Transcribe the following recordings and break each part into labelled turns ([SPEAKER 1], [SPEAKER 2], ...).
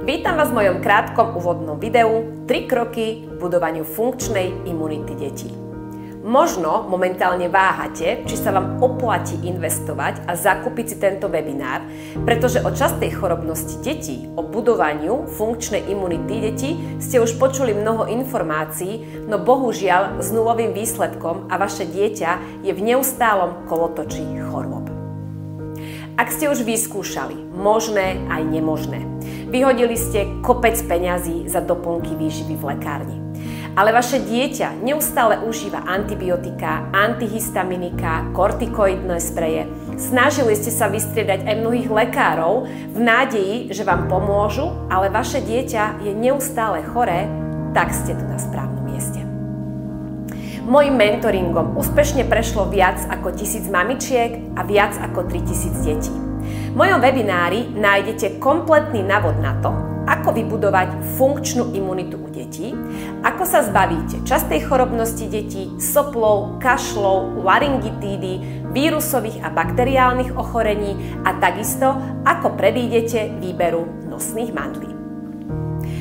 [SPEAKER 1] Vítam vás v mojom krátkom úvodnom videu 3 kroky k budovaniu funkčnej imunity detí. Možno momentálne váhate, či sa vám oplatí investovať a zakúpiť si tento webinár, pretože o častej chorobnosti detí, o budovaniu funkčnej imunity detí ste už počuli mnoho informácií, no bohužiaľ s nulovým výsledkom a vaše dieťa je v neustálom kolotočí chorôb. Ak ste už vyskúšali možné aj nemožné, vyhodili ste kopec peňazí za doplnky výživy v lekárni, ale vaše dieťa neustále užíva antibiotika, antihistaminika, kortikoidné spreje, snažili ste sa vystriedať aj mnohých lekárov v nádeji, že vám pomôžu, ale vaše dieťa je neustále choré, tak ste tu na správnom mieste. Mojím mentoringom úspešne prešlo viac ako 1000 mamičiek a viac ako 3000 detí. V mojom webinári nájdete kompletný návod na to, ako vybudovať funkčnú imunitu u detí, ako sa zbavíte častej chorobnosti detí, soplov, kašľov, laryngitídy, vírusových a bakteriálnych ochorení a takisto, ako predídete výberu nosných mandlí.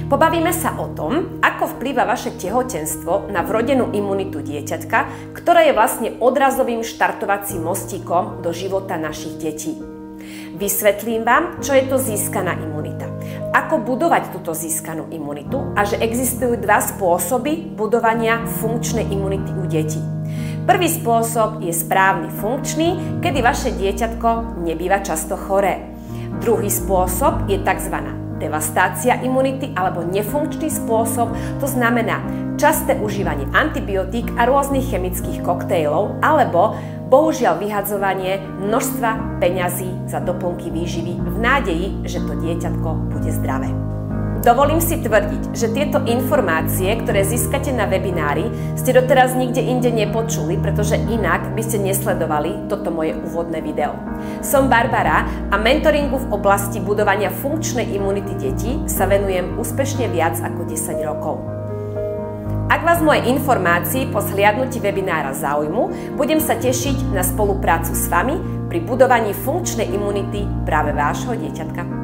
[SPEAKER 1] Pobavíme sa o tom, ako vplýva vaše tehotenstvo na vrodenú imunitu dieťatka, ktorá je vlastne odrazovým štartovacím mostíkom do života našich detí. Vysvetlím vám, čo je to získaná imunita, ako budovať túto získanú imunitu a že existujú dva spôsoby budovania funkčnej imunity u detí. Prvý spôsob je správny funkčný, kedy vaše dieťatko nebýva často choré. Druhý spôsob je tzv. Devastácia imunity alebo nefunkčný spôsob, to znamená časté užívanie antibiotík a rôznych chemických koktejlov alebo bohužiaľ vyhadzovanie množstva peňazí za doplnky výživy v nádeji, že to dieťatko bude zdravé. Dovolím si tvrdiť, že tieto informácie, ktoré získate na webinári, ste doteraz nikde inde nepočuli, pretože inak by ste nesledovali toto moje úvodné video. Som Barbara a mentoringu v oblasti budovania funkčnej imunity detí sa venujem úspešne viac ako 10 rokov. Ak vás moje informácie po zhliadnutí webinára zaujmu, budem sa tešiť na spoluprácu s vami pri budovaní funkčnej imunity práve vášho dieťatka.